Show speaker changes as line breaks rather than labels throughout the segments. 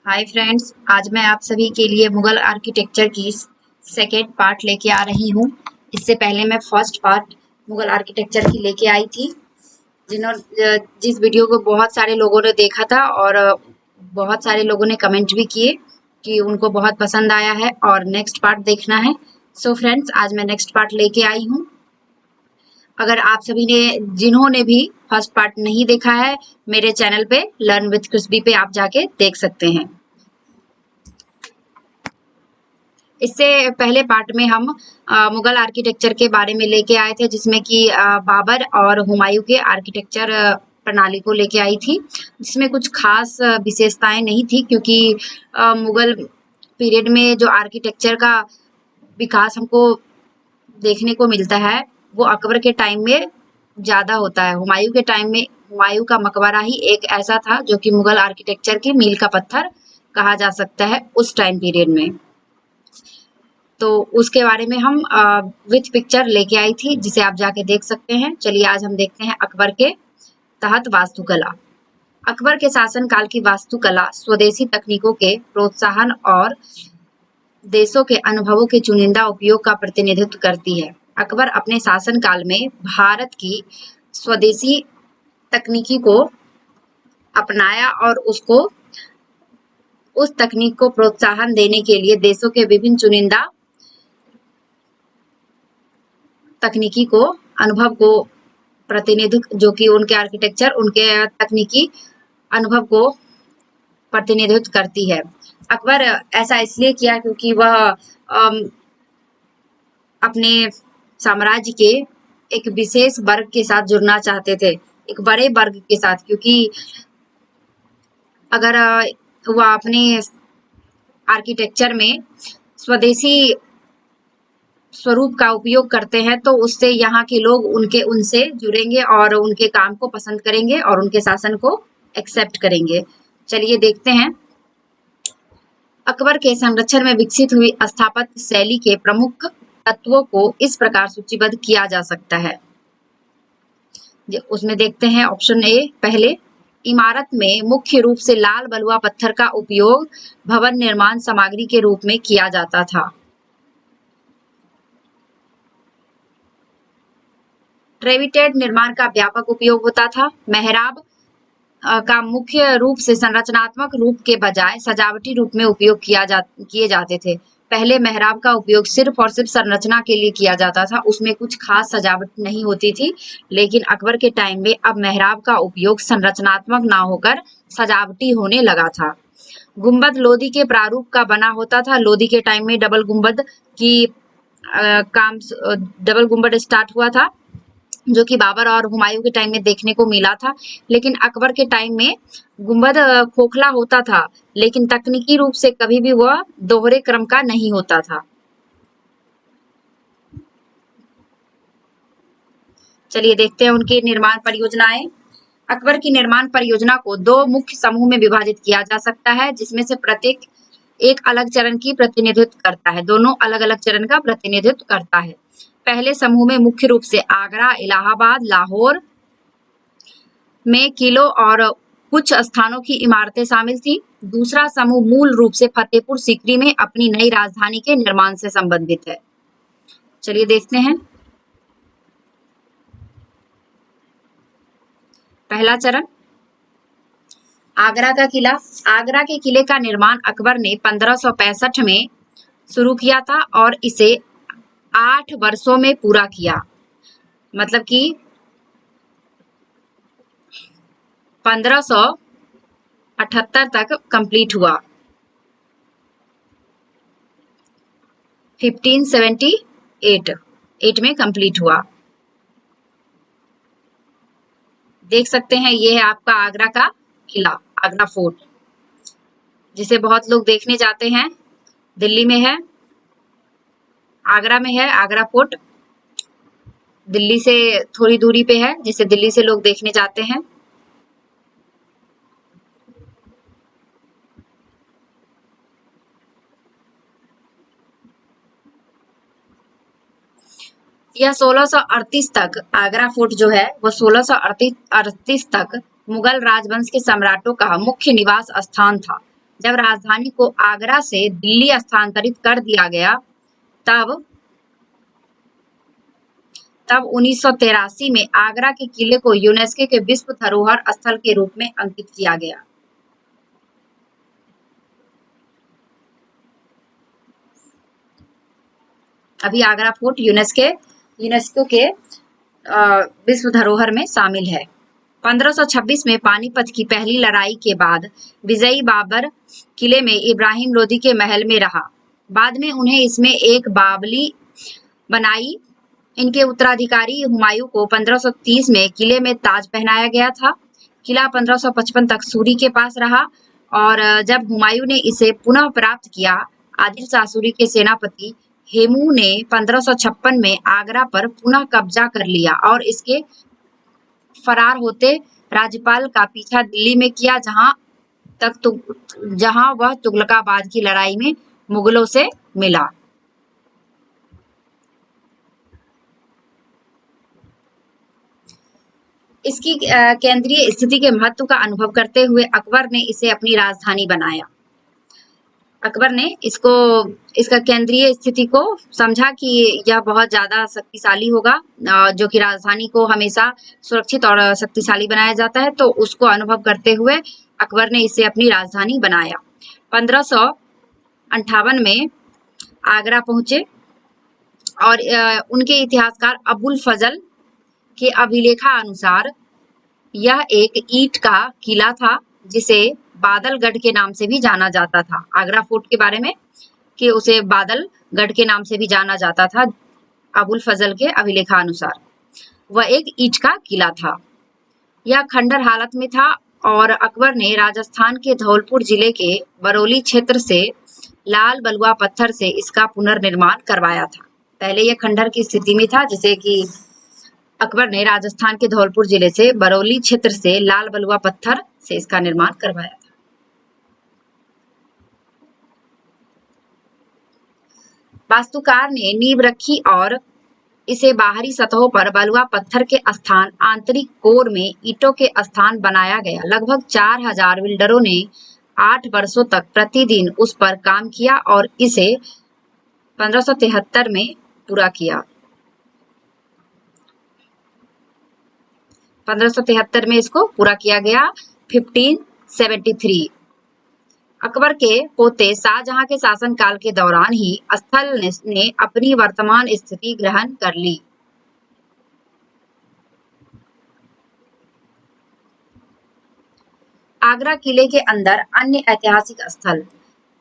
Hi friends, आज मैं आप सभी के लिए मुगल आर्किटेक्चर की सेकेंड पार्ट लेके आ रही हूँ। इससे पहले मैं फर्स्ट पार्ट मुगल आर्किटेक्चर की लेके आई थी, जिस वीडियो को बहुत सारे लोगों ने देखा था और बहुत सारे लोगों ने कमेंट भी किए कि उनको बहुत पसंद आया है और नेक्स्ट पार्ट देखना है। सो फ्रेंड्स, आज मैं नेक्स्ट पार्ट लेके आई हूँ। अगर आप सभी ने जिन्होंने भी फर्स्ट पार्ट नहीं देखा है, मेरे चैनल पे लर्न विथ क्रिस्बी पे आप जाके देख सकते हैं। इससे पहले पार्ट में हम मुगल आर्किटेक्चर के बारे में लेके आए थे, जिसमें कि बाबर और हुमायूं के आर्किटेक्चर प्रणाली को लेके आई थी, जिसमें कुछ खास विशेषताएं नहीं थी, क्योंकि मुगल पीरियड में जो आर्किटेक्चर का विकास हमको देखने को मिलता है वो अकबर के टाइम में ज़्यादा होता है। हुमायूं के टाइम में हुमायूं का मकबरा ही एक ऐसा था जो कि मुगल आर्किटेक्चर की मील का पत्थर कहा जा सकता है उस टाइम पीरियड में। तो उसके बारे में हम विथ पिक्चर लेके आई थी, जिसे आप जाके देख सकते हैं। चलिए आज हम देखते हैं अकबर के तहत वास्तुकला। अकबर के शासनकाल की वास्तुकला स्वदेशी तकनीकों के प्रोत्साहन और देशों के अनुभवों के चुनिंदा उपयोग का प्रतिनिधित्व करती है। अकबर अपने शासनकाल में भारत की स्वदेशी तकनीकी को अपनाया और उस तकनीक को प्रोत्साहन देने के लिए देशों के विभिन्न चुनिंदा तकनीकी को अनुभव को प्रतिनिधित्व, जो कि उनके आर्किटेक्चर उनके तकनीकी अनुभव को प्रतिनिधित्व करती है। अकबर ऐसा इसलिए किया क्योंकि वह अपने साम्राज्य के एक विशेष वर्ग के साथ जुड़ना चाहते थे, एक बड़े वर्ग के साथ, क्योंकि अगर वह अपने आर्किटेक्चर में स्वदेशी स्वरूप का उपयोग करते हैं तो उससे यहाँ के लोग उनसे जुड़ेंगे और उनके काम को पसंद करेंगे और उनके शासन को एक्सेप्ट करेंगे। चलिए देखते हैं। अकबर के संरक्षण में विकसित हुई स्थापत्य शैली के प्रमुख तत्वों को इस प्रकार सूचीबद्ध किया जा सकता है। उसमें देखते हैं ऑप्शन ए। पहले, इमारत में मुख्य रूप से लाल बलुआ पत्थर का उपयोग भवन निर्माण सामग्री के रूप में किया जाता था। ट्रेविटेड निर्माण का व्यापक उपयोग होता था। मेहराब का मुख्य रूप से संरचनात्मक रूप के बजाय सजावटी रूप में उपयोग किए जाते थे। पहले मेहराब का उपयोग सिर्फ और सिर्फ संरचना के लिए किया जाता था, उसमें कुछ खास सजावट नहीं होती थी। लेकिन अकबर के टाइम में अब मेहराब का उपयोग संरचनात्मक ना होकर सजावटी होने लगा था। गुंबद लोदी के प्रारूप का बना होता था। लोदी के टाइम में डबल गुंबद स्टार्ट हुआ था, जो कि बाबर और हुमायूं के टाइम में देखने को मिला था। लेकिन अकबर के टाइम में गुंबद खोखला होता था, लेकिन तकनीकी रूप से कभी भी वह दोहरे क्रम का नहीं होता था। चलिए देखते हैं उनकी निर्माण परियोजनाएं। अकबर की निर्माण परियोजना को दो मुख्य समूह में विभाजित किया जा सकता है, जिसमें से प्रत्येक एक अलग चरण की प्रतिनिधित्व करता है। दोनों अलग अलग चरण का प्रतिनिधित्व करता है। पहले समूह में मुख्य रूप से आगरा, इलाहाबाद, लाहौर में किलों और कुछ स्थानों की इमारतें शामिल थी। दूसरा समूह मूल रूप से फतेहपुर सीकरी में अपनी नई राजधानी के निर्माण से संबंधित है। चलिए देखते हैं। पहला चरण, आगरा का किला। आगरा के किले का निर्माण अकबर ने 1565 में शुरू किया था और इसे 8 वर्षों में पूरा किया। मतलब कि 1578 तक कंप्लीट हुआ। 1578 में कंप्लीट हुआ। देख सकते हैं, ये है आपका आगरा का किला, आगरा फोर्ट, जिसे बहुत लोग देखने जाते हैं। दिल्ली में है, आगरा में है। आगरा फोर्ट दिल्ली से थोड़ी दूरी पे है, जिसे दिल्ली से लोग देखने जाते हैं। यह 1638 तक, आगरा फोर्ट जो है वो 1638 तक मुगल राजवंश के सम्राटों का मुख्य निवास स्थान था। जब राजधानी को आगरा से दिल्ली स्थानांतरित कर दिया गया तब 1983 में आगरा के किले को यूनेस्को के विश्व धरोहर स्थल के रूप में अंकित किया गया। अभी आगरा फोर्ट यूनेस्को के विश्व धरोहर में शामिल है। 1526 में पानीपत की पहली लड़ाई के बाद विजयी बाबर किले में इब्राहिम लोदी के महल में रहा। बाद में उन्हें इसमें एक बावली बनाई। इनके उत्तराधिकारी हुमायूं को 1530 में किले में ताज पहनाया गया था। किला 1555 तक सूरी के पास रहा और जब हुमायूं ने इसे पुनः प्राप्त किया, आदिल शाह सूरी के सेनापति हेमू ने 1556 में आगरा पर पुनः कब्जा कर लिया और इसके फरार होते राज्यपाल का पीछा दिल्ली में किया, जहां वह तुगलकाबाद की लड़ाई में मुगलों से मिला। इसकी केंद्रीय स्थिति के महत्व का अनुभव करते हुए अकबर ने इसे अपनी राजधानी बनाया। अकबर ने इसका केंद्रीय स्थिति को समझा कि यह बहुत ज्यादा शक्तिशाली होगा, जो कि राजधानी को हमेशा सुरक्षित और शक्तिशाली बनाया जाता है, तो उसको अनुभव करते हुए अकबर ने इसे अपनी राजधानी बनाया। 1558 में आगरा पहुंचे और उनके इतिहासकार अबुल फजल के अभिलेखानुसार यह एक ईंट का किला था जिसे बादलगढ़ के नाम से भी जाना जाता था। आगरा फोर्ट के बारे में कि उसे बादलगढ़ के नाम से भी जाना जाता था। अबुल फजल के अभिलेखानुसार वह एक ईंट का किला था। यह खंडर हालत में था और अकबर ने राजस्थान के धौलपुर जिले के बरौली क्षेत्र से लाल बलुआ पत्थर से इसका पुनर्निर्माण करवाया था। पहले यह खंडर की स्थिति में था, जिसे कि अकबर ने राजस्थान के धौलपुर जिले से बरौली क्षेत्र से लाल बलुआ पत्थर से इसका निर्माण करवाया था। वास्तुकार ने नींव रखी और इसे बाहरी सतहों पर बलुआ पत्थर के स्थान, आंतरिक कोर में ईंटों के स्थान बनाया गया। लगभग 4000 बिल्डरों ने 8 वर्षों तक प्रतिदिन उस पर काम किया और इसे 1573 में पूरा किया। 1573 में इसको पूरा किया गया। 1573 अकबर के पोते शाहजहां के शासनकाल के दौरान ही स्थल ने अपनी वर्तमान स्थिति ग्रहण कर ली। आगरा किले के अंदर अन्य ऐतिहासिक स्थल।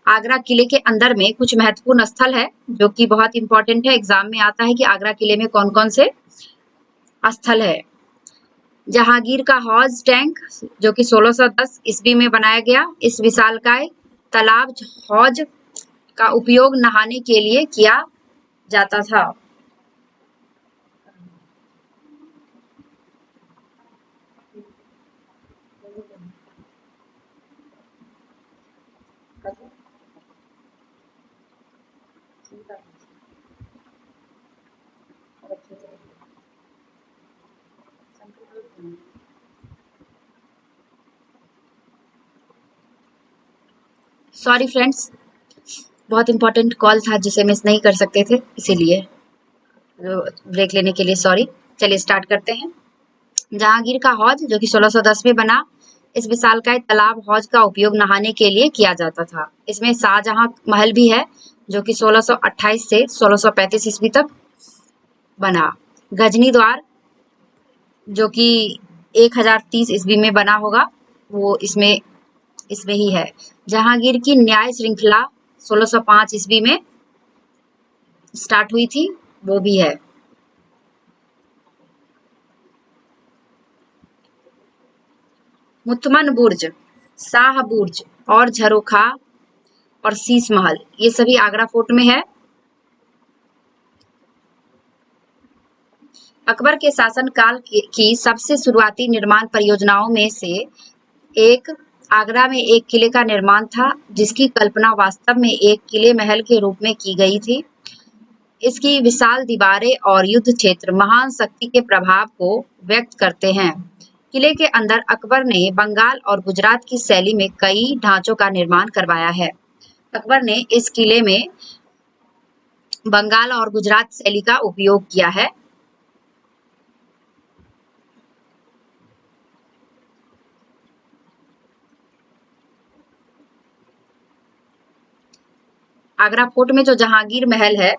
आगरा किले के अंदर में कुछ महत्वपूर्ण स्थल है जो कि बहुत इंपॉर्टेंट है। एग्जाम में आता है कि आगरा किले में कौन कौन से स्थल है। जहांगीर का हौज टैंक जो कि 1610 ईस्वी में बनाया गया। इस विशालकाय तालाब हौज का उपयोग नहाने के लिए किया जाता था। सॉरी फ्रेंड्स, बहुत इंपॉर्टेंट कॉल था जिसे मिस नहीं कर सकते थे, इसीलिए ब्रेक लेने के लिए सॉरी। चलिए स्टार्ट करते हैं। जहांगीर का हौज जो कि 1610 में बना। इस विशालकाय तालाब हौज का उपयोग नहाने के लिए किया जाता था। इसमें शाहजहां महल भी है जो कि 1628 से 1635 ईस्वी तक बना। गजनी द्वार जो कि 1030 ईस्वी में बना होगा, वो इसमें ही है। जहांगीर की न्याय श्रृंखला 1605 ईस्वी में स्टार्ट हुई थी, वो भी है। मुथमन बुर्ज, शाह बुर्ज और झरोखा और शीश महल, ये सभी आगरा फोर्ट में है। अकबर के शासनकाल की सबसे शुरुआती निर्माण परियोजनाओं में से एक आगरा में एक किले का निर्माण था, जिसकी कल्पना वास्तव में एक किले महल के रूप में की गई थी। इसकी विशाल दीवारें और युद्ध क्षेत्र महान शक्ति के प्रभाव को व्यक्त करते हैं। किले के अंदर अकबर ने बंगाल और गुजरात की शैली में कई ढांचों का निर्माण करवाया है। अकबर ने इस किले में बंगाल और गुजरात शैली का उपयोग किया है। आगरा फोर्ट में जो जहांगीर महल है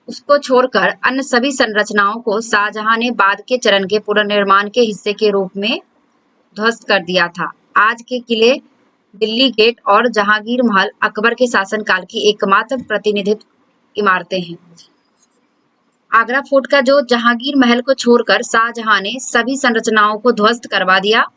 उसको छोड़कर अन्य सभी संरचनाओं को शाहजहां ने बाद के चरण के पुनर्निर्माण के हिस्से के रूप में ध्वस्त कर दिया था। आज के किले, दिल्ली गेट और जहांगीर महल अकबर के शासनकाल की एकमात्र प्रतिनिधित्व इमारतें हैं। आगरा फोर्ट का जो जहांगीर महल को छोड़कर शाहजहां ने सभी संरचनाओं को ध्वस्त करवा दिया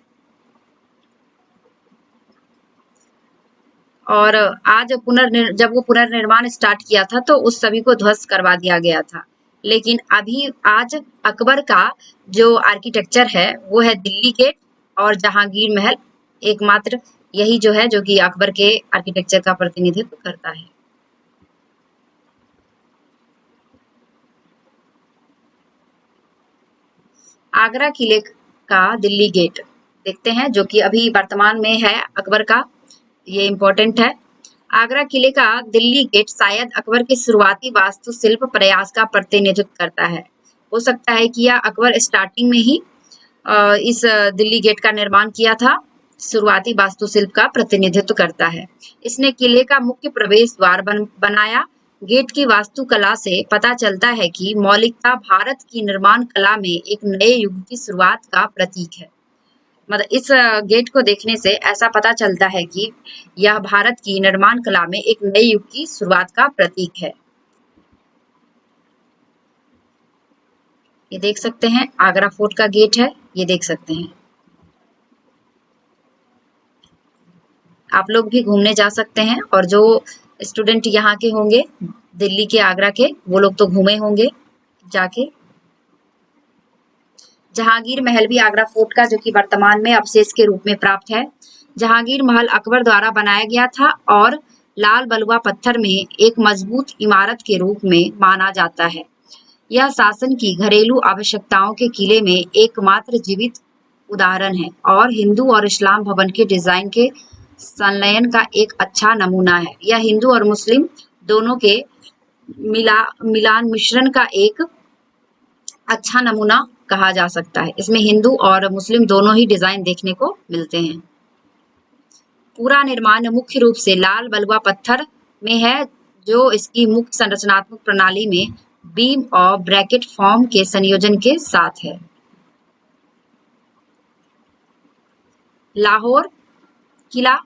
और आज जब वो पुनर्निर्माण स्टार्ट किया था तो उस सभी को ध्वस्त करवा दिया गया था। लेकिन अभी आज अकबर का जो आर्किटेक्चर है वो है दिल्ली गेट और जहांगीर महल, एकमात्र यही जो है जो कि अकबर के आर्किटेक्चर का प्रतिनिधित्व करता है। आगरा किले का दिल्ली गेट देखते हैं जो कि अभी वर्तमान में है अकबर का, ये इम्पोर्टेंट है। आगरा किले का दिल्ली गेट शायद अकबर के शुरुआती वास्तुशिल्प प्रयास का प्रतिनिधित्व करता है। हो सकता है कि यह अकबर स्टार्टिंग में ही इस दिल्ली गेट का निर्माण किया था, शुरुआती वास्तुशिल्प का प्रतिनिधित्व करता है। इसने किले का मुख्य प्रवेश द्वार बनाया। गेट की वास्तुकला से पता चलता है कि मौलिकता भारत की निर्माण कला में एक नए युग की शुरुआत का प्रतीक है। मतलब इस गेट को देखने से ऐसा पता चलता है कि यह भारत की निर्माण कला में एक नए युग की शुरुआत का प्रतीक है। ये देख सकते हैं आगरा फोर्ट का गेट है, ये देख सकते हैं। आप लोग भी घूमने जा सकते हैं और जो स्टूडेंट यहाँ के होंगे दिल्ली के, आगरा के, वो लोग तो घूमे होंगे जाके। जहांगीर महल भी आगरा फोर्ट का जो कि वर्तमान में अवशेष के रूप में प्राप्त है। जहांगीर महल अकबर द्वारा बनाया गया था और लाल बलुआ पत्थर में एक मजबूत इमारत के रूप में माना जाता है। यह शासन की घरेलू आवश्यकताओं के किले में एकमात्र जीवित उदाहरण है और हिंदू और इस्लाम भवन के डिजाइन के संलयन का एक अच्छा नमूना है। यह हिंदू और मुस्लिम दोनों के मिलान मिश्रण का एक अच्छा नमूना कहा जा सकता है। इसमें हिंदू और मुस्लिम दोनों ही डिजाइन देखने को मिलते हैं। पूरा निर्माण मुख्य रूप से लाल बलुआ पत्थर में है जो इसकी मुख्य संरचनात्मक प्रणाली में बीम और ब्रैकेट फॉर्म के संयोजन के साथ है। लाहौर किला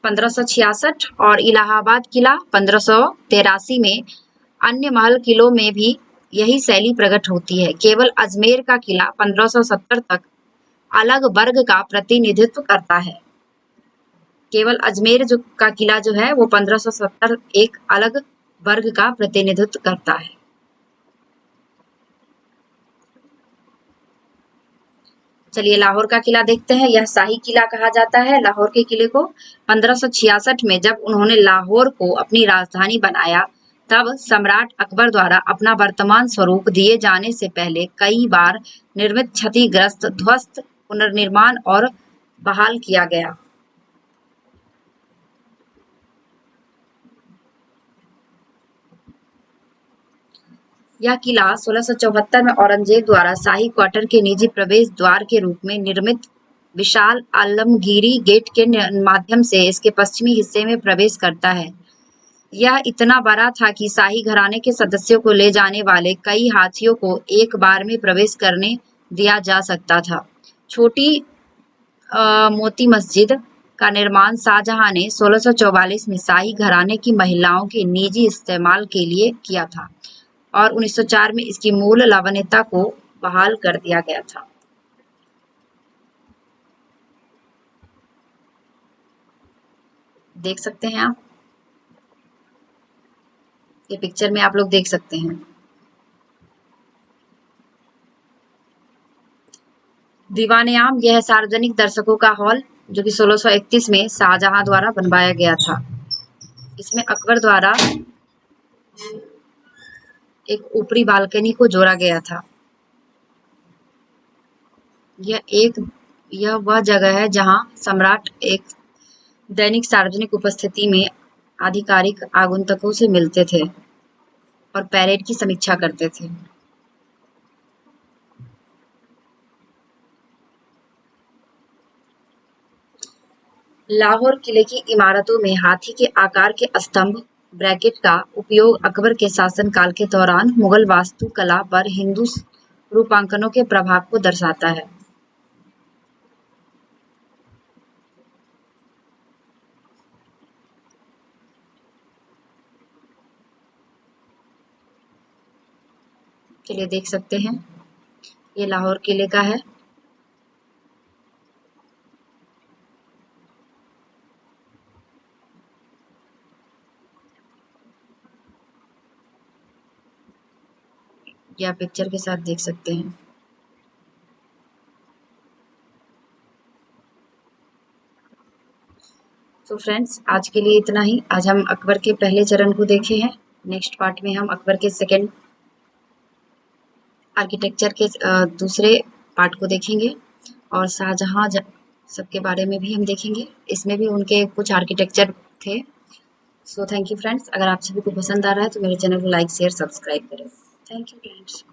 1566 और इलाहाबाद किला 1583 में अन्य महल किलों में भी यही शैली प्रकट होती है। केवल अजमेर का किला 1570 तक अलग वर्ग का प्रतिनिधित्व करता है। केवल अजमेर का किला जो है वो 1570 एक अलग वर्ग का प्रतिनिधित्व करता है। चलिए लाहौर का किला देखते हैं। यह शाही किला कहा जाता है लाहौर के किले को। 1566 में जब उन्होंने लाहौर को अपनी राजधानी बनाया तब सम्राट अकबर द्वारा अपना वर्तमान स्वरूप दिए जाने से पहले कई बार निर्मित क्षतिग्रस्त, ध्वस्त, पुनर्निर्माण और बहाल किया गया। यह किला 1674 में औरंगजेब द्वारा शाही क्वार्टर के निजी प्रवेश द्वार के रूप में निर्मित विशाल आलमगीरी गेट के माध्यम से इसके पश्चिमी हिस्से में प्रवेश करता है। यह इतना बड़ा था कि शाही घराने के सदस्यों को ले जाने वाले कई हाथियों को एक बार में प्रवेश करने दिया जा सकता था। छोटी मोती मस्जिद का निर्माण शाहजहां ने 1644 में शाही घराने की महिलाओं के निजी इस्तेमाल के लिए किया था और 1904 में इसकी मूल लावण्यता को बहाल कर दिया गया था। देख सकते हैं आप, ये पिक्चर में आप लोग देख सकते हैं। दीवान-ए-आम यह सार्वजनिक दर्शकों का हॉल जो कि 1631 में शाहजहां द्वारा बनवाया गया था। इसमें अकबर द्वारा एक ऊपरी बालकनी को जोड़ा गया था। यह एक यह वह जगह है जहां सम्राट एक दैनिक सार्वजनिक उपस्थिति में आधिकारिक आगंतुकों से मिलते थे और परेड की समीक्षा करते थे। लाहौर किले की इमारतों में हाथी के आकार के स्तंभ ब्रैकेट का उपयोग अकबर के शासनकाल के दौरान मुगल वास्तुकला पर हिंदू रूपांकनों के प्रभाव को दर्शाता है। चलिए देख सकते हैं, ये लाहौर किले का है। ये आप पिक्चर के साथ देख सकते हैं। तो फ्रेंड्स, आज के लिए इतना ही। आज हम अकबर के पहले चरण को देखे हैं। नेक्स्ट पार्ट में हम अकबर के सेकंड आर्किटेक्चर के दूसरे पार्ट को देखेंगे और शाहजहां सबके बारे में भी हम देखेंगे। इसमें भी उनके कुछ आर्किटेक्चर थे। So thank you friends. अगर आप सभी को पसंद आ रहा है तो मेरे चैनल को लाइक शेयर सब्सक्राइब करें। Thank you friends.